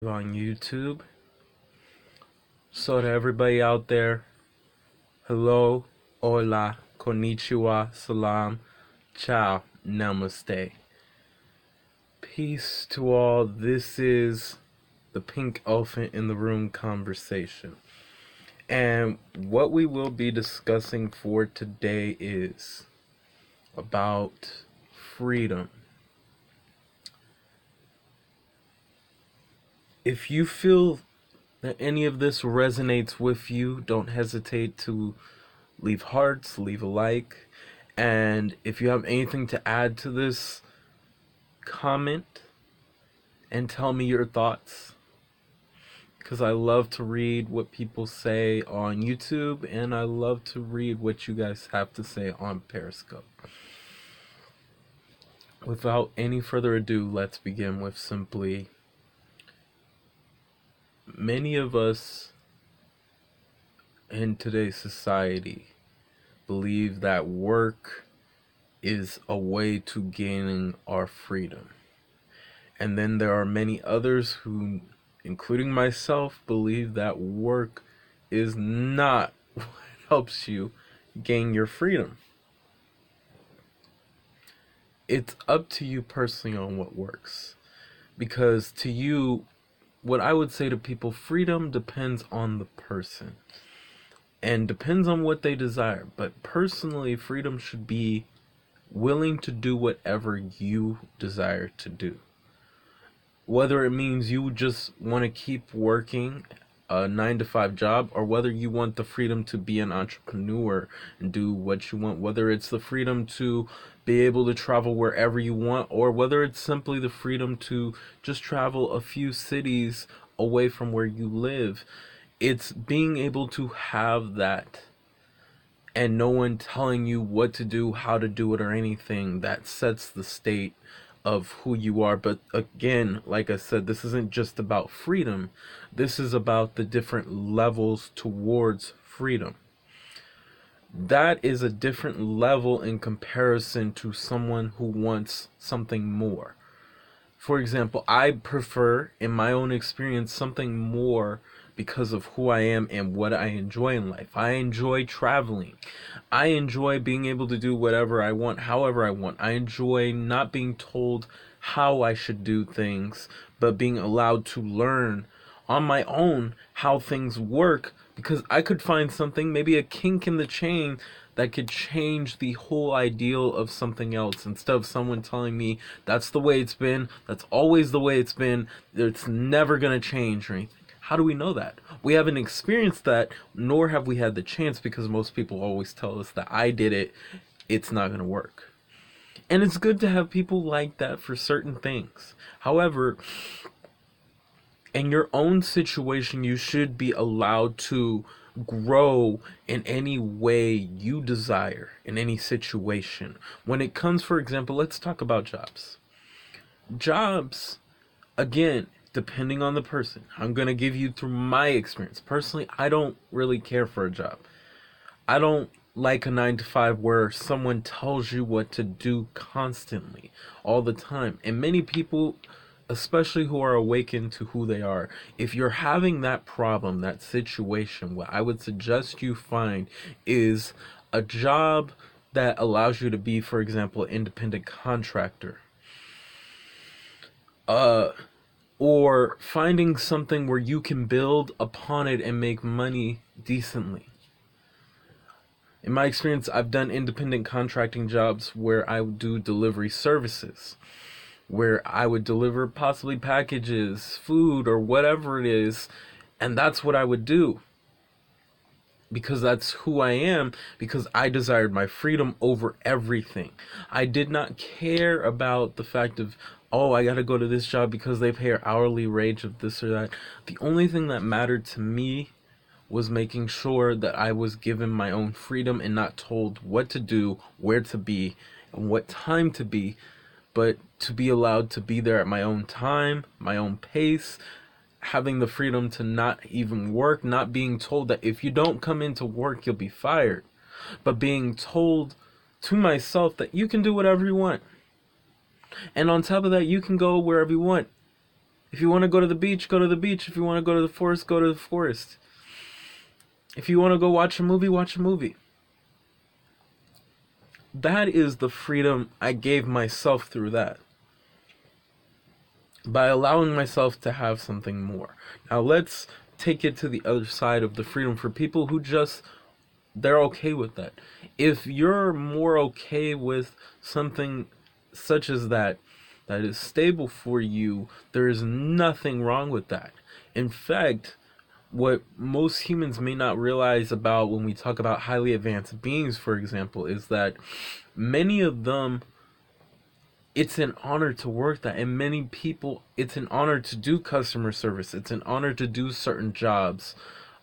On YouTube. So to everybody out there, hello, hola, Konnichiwa, Salaam, Ciao Namaste. Peace to all. This is the pink elephant in the room conversation. And what we will be discussing for today is about freedom. If you feel that any of this resonates with you, don't hesitate to leave hearts, leave a like, and if you have anything to add to this, comment and tell me your thoughts, because I love to read what people say on YouTube and I love to read what you guys have to say on Periscope. Without any further ado, let's begin with simply, many of us in today's society believe that work is a way to gaining our freedom. And then there are many others who, including myself, believe that work is not what helps you gain your freedom. It's up to you personally on what works. Because to you, what I would say to people, freedom depends on the person. And depends on what they desire. But personally, freedom should be willing to do whatever you desire to do. Whether it means you just want to keep working a 9 to 5 job, or whether you want the freedom to be an entrepreneur and do what you want, whether it's the freedom to be able to travel wherever you want, or whether it's simply the freedom to just travel a few cities away from where you live. It's being able to have that and no one telling you what to do, how to do it, or anything that sets the state of who you are. But again, like I said, this isn't just about freedom. This is about the different levels towards freedom. That is a different level in comparison to someone who wants something more. For example, I prefer, in my own experience, something more because of who I am and what I enjoy in life. I enjoy traveling. I enjoy being able to do whatever I want, however I want. I enjoy not being told how I should do things, but being allowed to learn on my own how things work, because I could find something, maybe a kink in the chain, that could change the whole ideal of something else, instead of someone telling me that's the way it's been, that's always the way it's been, it's never going to change or anything. How do we know that? We haven't experienced that, nor have we had the chance, because most people always tell us that I did it, it's not going to work. And it's good to have people like that for certain things. However, in your own situation, you should be allowed to grow in any way you desire in any situation. When it comes, for example, let's talk about jobs. Jobs, again, depending on the person. I'm going to give you through my experience. Personally, I don't really care for a job. I don't like a 9 to 5 where someone tells you what to do constantly, all the time. And many people, especially who are awakened to who they are, if you're having that problem, that situation, what I would suggest you find is a job that allows you to be, for example, an independent contractor. Or finding something where you can build upon it and make money decently. In my experience, I've done independent contracting jobs where I would do delivery services, where I would deliver possibly packages, food, or whatever it is, and that's what I would do. Because that's who I am, because I desired my freedom over everything. I did not care about the fact of, oh, I gotta go to this job because they pay an hourly wage of this or that. The only thing that mattered to me was making sure that I was given my own freedom and not told what to do, where to be, and what time to be, but to be allowed to be there at my own time, my own pace, having the freedom to not even work, not being told that if you don't come into work, you'll be fired, but being told to myself that you can do whatever you want. And on top of that, you can go wherever you want. If you want to go to the beach, go to the beach. If you want to go to the forest, go to the forest. If you want to go watch a movie, watch a movie. That is the freedom I gave myself through that. By allowing myself to have something more. Now let's take it to the other side of the freedom for people who just, they're okay with that. If you're more okay with something such as that is stable for you, there is nothing wrong with that. In fact, what most humans may not realize about when we talk about highly advanced beings, for example, is that many of them, it's an honor to work that, and many people, it's an honor to do customer service. It's an honor to do certain jobs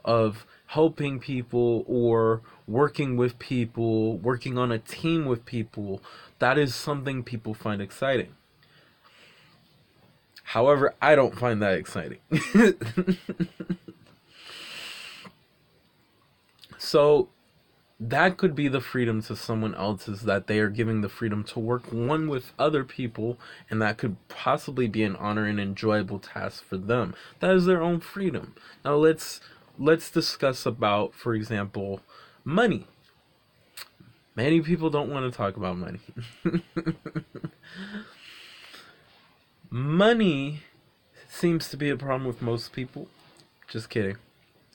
of helping people or working with people, working on a team with people. That is something people find exciting. However, I don't find that exciting. So that could be the freedom to someone else, is that they are giving the freedom to work one with other people, and that could possibly be an honor and enjoyable task for them. That is their own freedom. Now let's discuss about, for example, money. Many people don't want to talk about money. Money seems to be a problem with most people. Just kidding.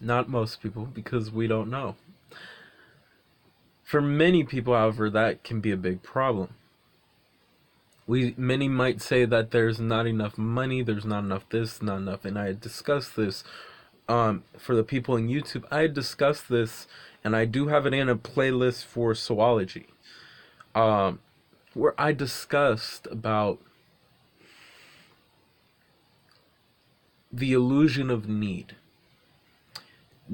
Not most people, because we don't know. For many people, however, that can be a big problem. Many might say that there's not enough money, there's not enough this, not enough, and I had discussed this for the people in YouTube. I had discussed this, and I do have it in a playlist for Soulology, where I discussed about the illusion of need.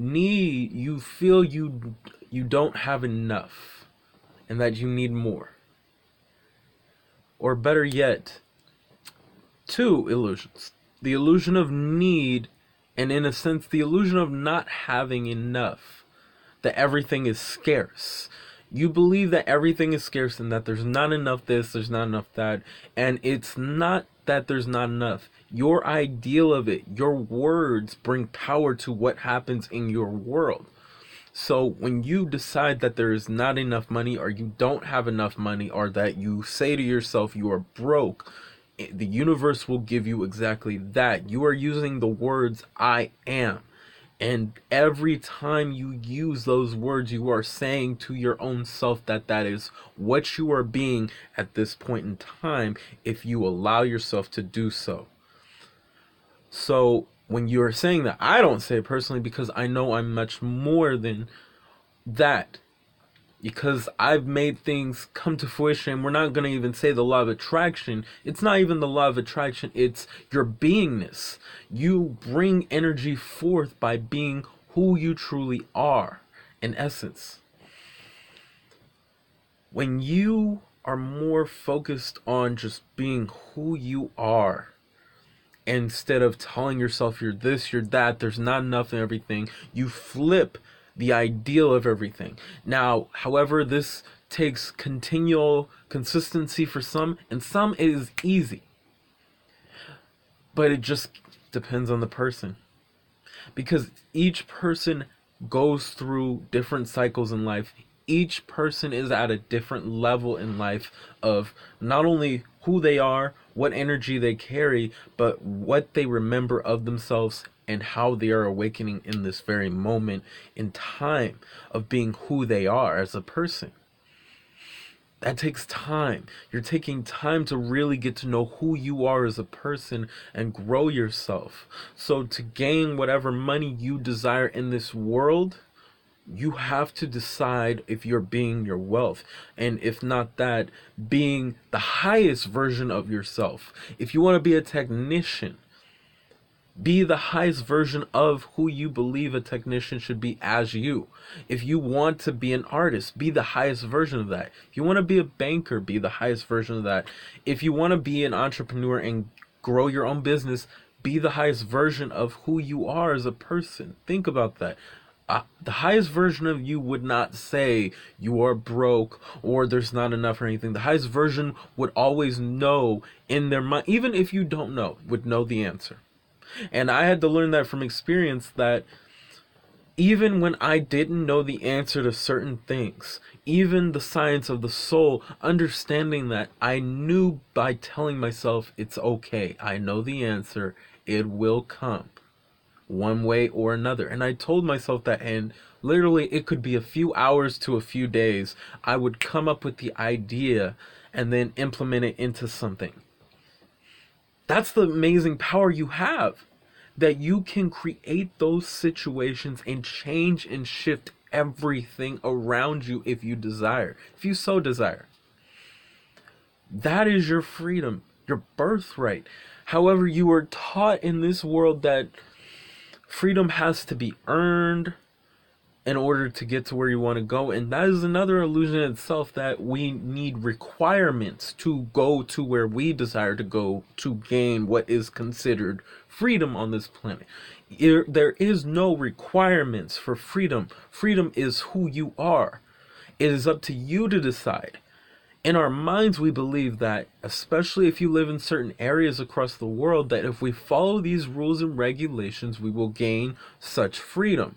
You feel you don't have enough and that you need more. Or better yet, two illusions. The illusion of need, and in a sense the illusion of not having enough, that everything is scarce. You believe that everything is scarce and that there's not enough this, there's not enough that, and it's not that there's not enough. Your ideal of it, your words bring power to what happens in your world. So when you decide that there is not enough money, or you don't have enough money, or that you say to yourself you are broke, the universe will give you exactly that. You are using the words I am. And every time you use those words, you are saying to your own self that that is what you are being at this point in time, if you allow yourself to do so. So when you're saying that, I don't say it personally, because I know I'm much more than that. Because I've made things come to fruition. We're not going to even say the law of attraction. It's not even the law of attraction. It's your beingness. You bring energy forth by being who you truly are, in essence. When you are more focused on just being who you are, instead of telling yourself you're this, you're that, there's not enough in everything, you flip the ideal of everything. Now, however, this takes continual consistency for some, and some it is easy. But it just depends on the person. Because each person goes through different cycles in life. Each person is at a different level in life of not only who they are, what energy they carry, but what they remember of themselves and how they are awakening in this very moment in time of being who they are as a person. That takes time. You're taking time to really get to know who you are as a person and grow yourself. So to gain whatever money you desire in this world, you have to decide if you're being your wealth, and if not that, being the highest version of yourself. If you want to be a technician, be the highest version of who you believe a technician should be as you. If you want to be an artist, be the highest version of that. If you want to be a banker, be the highest version of that. If you want to be an entrepreneur and grow your own business, be the highest version of who you are as a person. Think about that. The highest version of you would not say you are broke or there's not enough or anything. The highest version would always know in their mind, even if you don't know, would know the answer. And I had to learn that from experience, that even when I didn't know the answer to certain things, even the science of the soul, understanding that I knew by telling myself it's okay, I know the answer, it will come one way or another. And I told myself that, and literally it could be a few hours to a few days, I would come up with the idea and then implement it into something. That's the amazing power you have, that you can create those situations and change and shift everything around you if you desire, if you so desire. That is your freedom, your birthright. However, you are taught in this world that freedom has to be earned in order to get to where you want to go. And that is another illusion in itself, that we need requirements to go to where we desire to go to gain what is considered freedom on this planet. There is no requirements for freedom. Freedom is who you are. It is up to you to decide. In our minds, we believe that, especially if you live in certain areas across the world, that if we follow these rules and regulations, we will gain such freedom.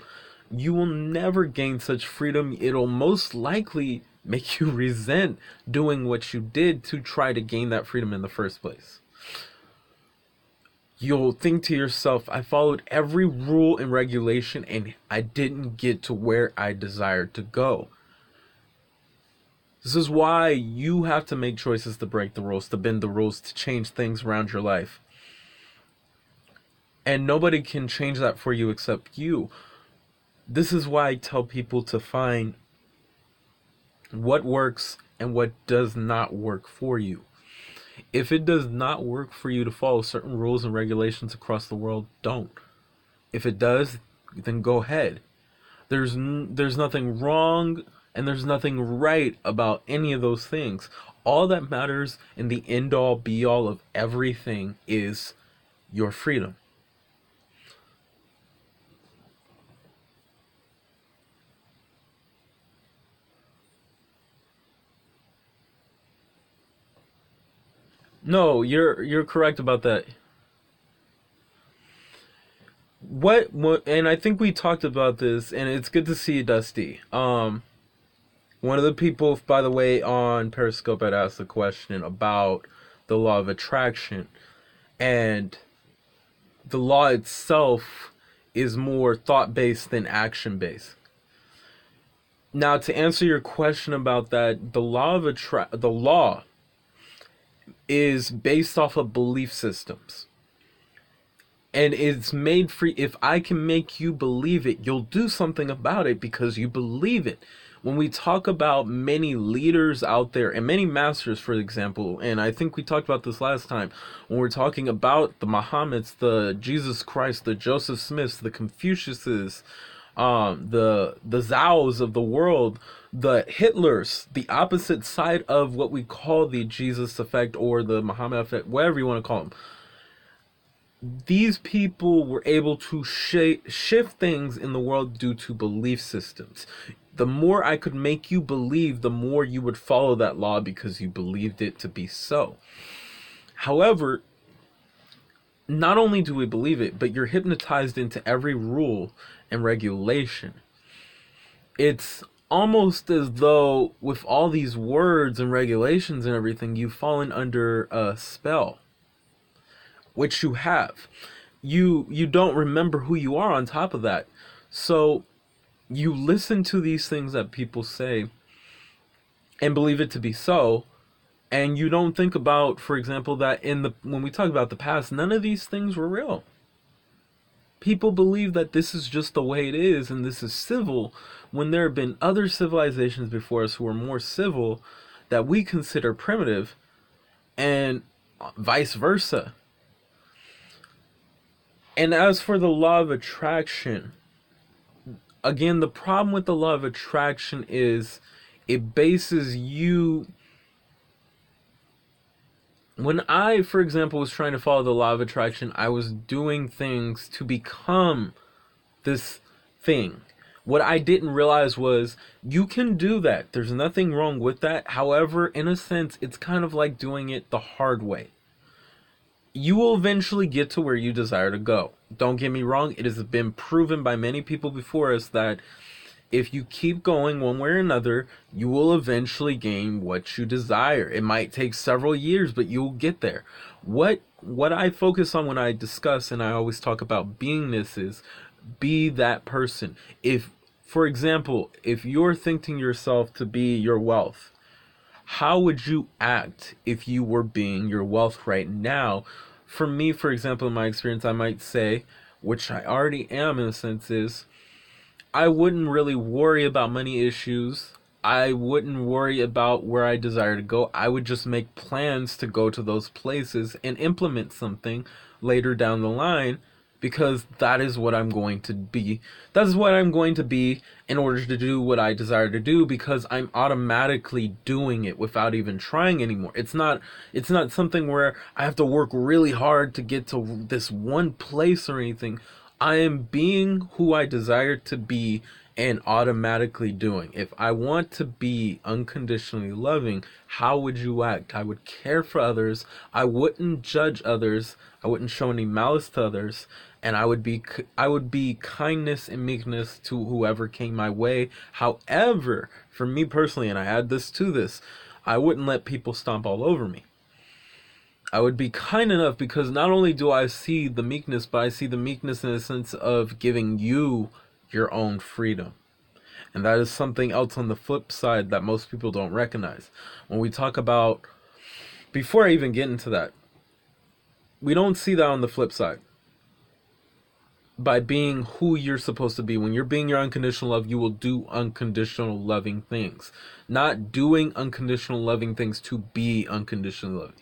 You will never gain such freedom. It'll most likely make you resent doing what you did to try to gain that freedom in the first place. You'll think to yourself, I followed every rule and regulation and I didn't get to where I desired to go. This is why you have to make choices to break the rules, to bend the rules, to change things around your life. And nobody can change that for you except you. This is why I tell people to find what works and what does not work for you. If it does not work for you to follow certain rules and regulations across the world, don't. If it does, then go ahead. There's nothing wrong and there's nothing right about any of those things. All that matters in the end all be all of everything is your freedom. No, you're correct about that. What and I think we talked about this, and it's good to see you, Dusty. One of the people, by the way, on Periscope had asked a question about the law of attraction, and the law itself is more thought-based than action-based. Now, to answer your question about that, the law is based off of belief systems. And it's made free. If I can make you believe it, you'll do something about it because you believe it. When we talk about many leaders out there and many masters, for example, and I think we talked about this last time, when we're talking about the Muhammad's, the Jesus Christ, the Joseph Smiths, the Confuciuses, the Zhaos of the world, the Hitlers, the opposite side of what we call the Jesus effect or the Muhammad effect, whatever you want to call them. These people were able to shift things in the world due to belief systems. The more I could make you believe, the more you would follow that law because you believed it to be so. However, not only do we believe it, but you're hypnotized into every rule and regulation. It's almost as though with all these words and regulations and everything, you've fallen under a spell. Which you have. You don't remember who you are on top of that. So you listen to these things that people say and believe it to be so, and you don't think about, for example, that when we talk about the past, none of these things were real. People believe that this is just the way it is and this is civil, when there have been other civilizations before us who are more civil that we consider primitive, and vice versa. And as for the law of attraction, again, the problem with the law of attraction is it bases you. When I, for example, was trying to follow the law of attraction, I was doing things to become this thing. What I didn't realize was you can do that. There's nothing wrong with that. However, in a sense, it's kind of like doing it the hard way. You will eventually get to where you desire to go. Don't get me wrong, it has been proven by many people before us that if you keep going one way or another, you will eventually gain what you desire. It might take several years, but you'll get there. What I focus on when I discuss and I always talk about beingness is be that person. If, for example, if you're thinking yourself to be your wealth, how would you act if you were being your wealth right now? For me, for example, in my experience, I might say, which I already am in a sense, is I wouldn't really worry about money issues. I wouldn't worry about where I desire to go. I would just make plans to go to those places and implement something later down the line because that is what I'm going to be. That is what I'm going to be in order to do what I desire to do because I'm automatically doing it without even trying anymore. It's not something where I have to work really hard to get to this one place or anything. I am being who I desire to be and automatically doing. If I want to be unconditionally loving, how would you act? I would care for others. I wouldn't judge others. I wouldn't show any malice to others, and I would be kindness and meekness to whoever came my way. However, for me personally, and I add this to this, I wouldn't let people stomp all over me. I would be kind enough because not only do I see the meekness, but I see the meekness in a sense of giving you your own freedom. And that is something else on the flip side that most people don't recognize. When we talk about, before I even get into that, we don't see that on the flip side. By being who you're supposed to be. When you're being your unconditional love, you will do unconditional loving things. Not doing unconditional loving things to be unconditional loving.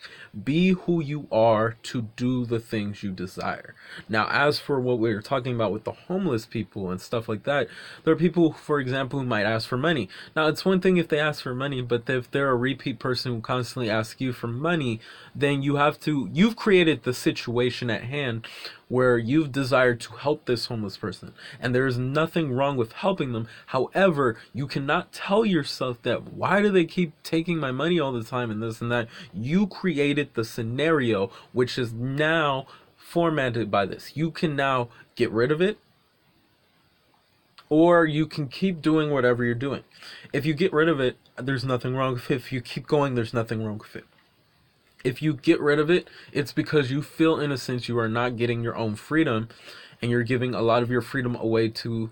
Be who you are to do the things you desire. Now, as for what we were talking about with the homeless people and stuff like that, there are people, for example, who might ask for money. Now, it's one thing if they ask for money, but if they're a repeat person who constantly asks you for money, then you've created the situation at hand where you've desired to help this homeless person. And there is nothing wrong with helping them. However, you cannot tell yourself that, why do they keep taking my money all the time and this and that? You created the scenario, which is now formatted by this. You can now get rid of it, or you can keep doing whatever you're doing. If you get rid of it, there's nothing wrong with it. If you keep going, there's nothing wrong with it. If you get rid of it, it's because you feel, in a sense, you are not getting your own freedom and you're giving a lot of your freedom away to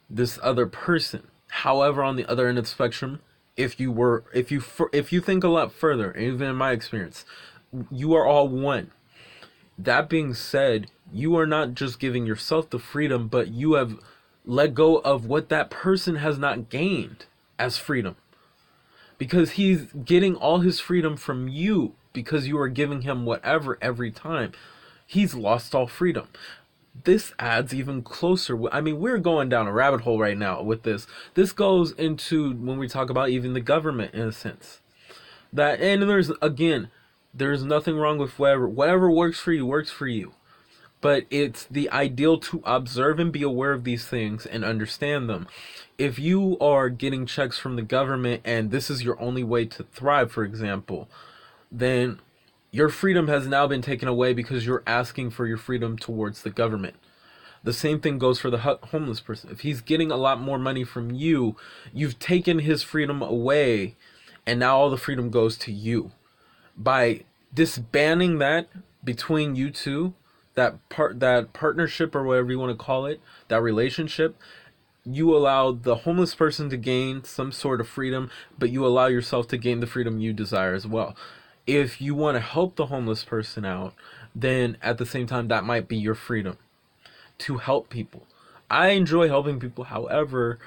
this other person. However, on the other end of the spectrum, if you think a lot further, even in my experience, you are all one. That being said, you are not just giving yourself the freedom, but you have let go of what that person has not gained as freedom. Because he's getting all his freedom from you because you are giving him whatever every time. He's lost all freedom. This adds even closer. I mean, we're going down a rabbit hole right now with this. This goes into when we talk about even the government in a sense. And there's nothing wrong with whatever works for you works for you. But it's the ideal to observe and be aware of these things and understand them. If you are getting checks from the government and this is your only way to thrive, for example, then your freedom has now been taken away because you're asking for your freedom towards the government. The same thing goes for the homeless person. If he's getting a lot more money from you, you've taken his freedom away, and now all the freedom goes to you. By disbanding that between you two, that partnership or whatever you want to call it, that relationship, you allow the homeless person to gain some sort of freedom, but you allow yourself to gain the freedom you desire as well. If you want to help the homeless person out, then at the same time, that might be your freedom to help people. I enjoy helping people. However,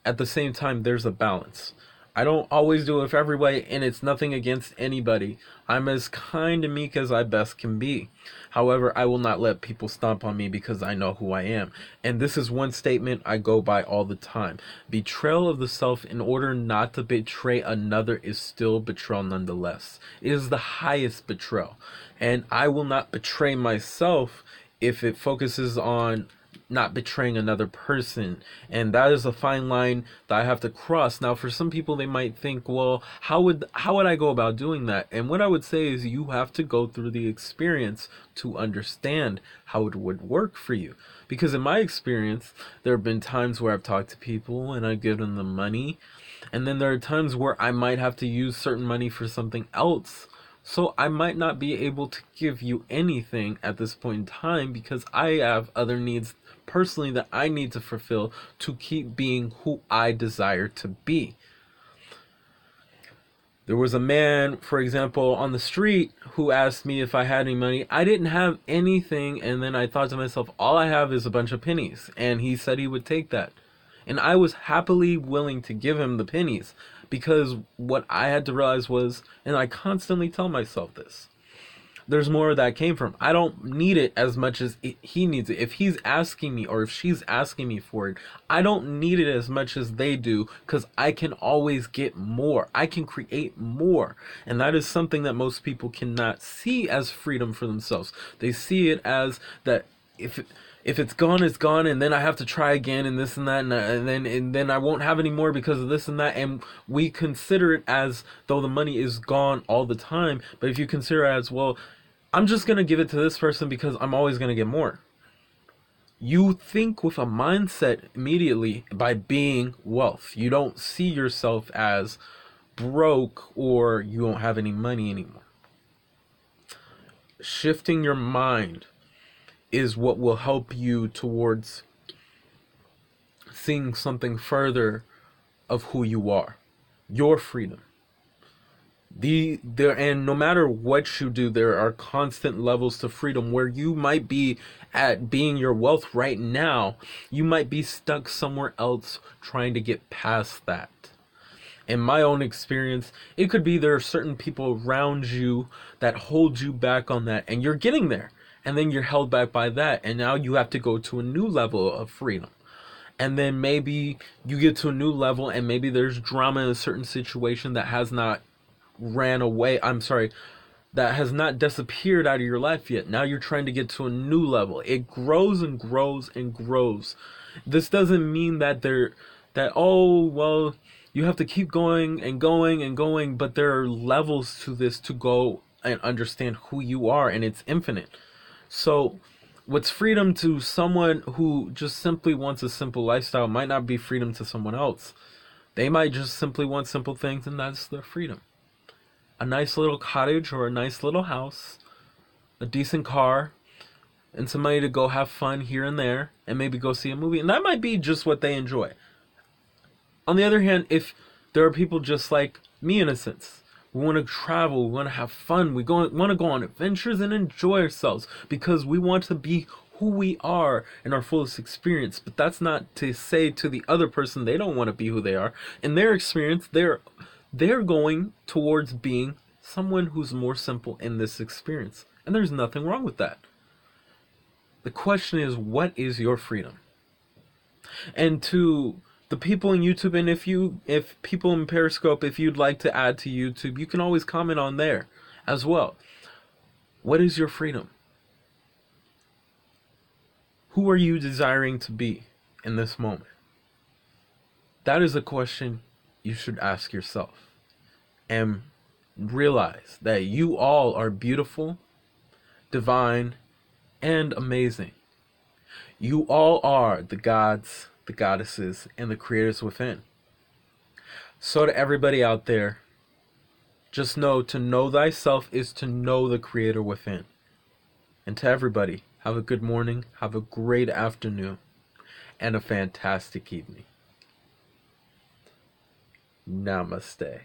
at the same time, there's a balance. I don't always do it with everybody, and it's nothing against anybody. I'm as kind and meek as I best can be. However, I will not let people stomp on me because I know who I am. And this is one statement I go by all the time. Betrayal of the self in order not to betray another is still betrayal nonetheless. It is the highest betrayal. And I will not betray myself if it focuses on not betraying another person. And that is a fine line that I have to cross. Now, for some people, they might think, well, how would I go about doing that? And what I would say is you have to go through the experience to understand how it would work for you. Because in my experience, there have been times where I've talked to people and I've given them money, and then there are times where I might have to use certain money for something else. So I might not be able to give you anything at this point in time because I have other needs personally that I need to fulfill to keep being who I desire to be. There was a man, for example, on the street who asked me if I had any money. I didn't have anything, and then I thought to myself, all I have is a bunch of pennies. And he said he would take that. And I was happily willing to give him the pennies because what I had to realize was, and I constantly tell myself this, there's more where that came from. I don't need it as much as he needs it. If he's asking me or if she's asking me for it, I don't need it as much as they do because I can always get more. I can create more. And that is something that most people cannot see as freedom for themselves. They see it as that if it's gone, it's gone, and then I have to try again, and this and that, and then I won't have any more because of this and that, and we consider it as though the money is gone all the time. But if you consider it as, well, I'm just gonna give it to this person because I'm always gonna get more. You think with a mindset immediately by being wealth. You don't see yourself as broke or you won't have any money anymore. Shifting your mind is what will help you towards seeing something further of who you are, your freedom. And no matter what you do, there are constant levels to freedom where you might be at being your wealth right now. You might be stuck somewhere else trying to get past that. In my own experience, it could be there are certain people around you that hold you back on that, and you're getting there. And then you're held back by that. And now you have to go to a new level of freedom. And then maybe you get to a new level and maybe there's drama in a certain situation that has not that has not disappeared out of your life yet. Now you're trying to get to a new level. It grows and grows and grows. This doesn't mean that oh, well, you have to keep going and going and going. But there are levels to this to go and understand who you are, and it's infinite. So what's freedom to someone who just simply wants a simple lifestyle might not be freedom to someone else. They might just simply want simple things, and that's their freedom. A nice little cottage or a nice little house, a decent car, and some money to go have fun here and there, and maybe go see a movie. And that might be just what they enjoy. On the other hand, if there are people just like me in a sense, we want to travel, we want to have fun, we want to go on adventures and enjoy ourselves because we want to be who we are in our fullest experience. But that's not to say to the other person they don't want to be who they are. In their experience, they're going towards being someone who's more simple in this experience. And there's nothing wrong with that. The question is, what is your freedom? And to the people in YouTube, and if people in Periscope, if you'd like to add to YouTube, you can always comment on there as well. What is your freedom? Who are you desiring to be in this moment? That is a question you should ask yourself. And realize that you all are beautiful, divine, and amazing. You all are the gods, the goddesses, and the creators within. So to everybody out there, just know to know thyself is to know the creator within. And to everybody, have a good morning, have a great afternoon, and a fantastic evening. Namaste.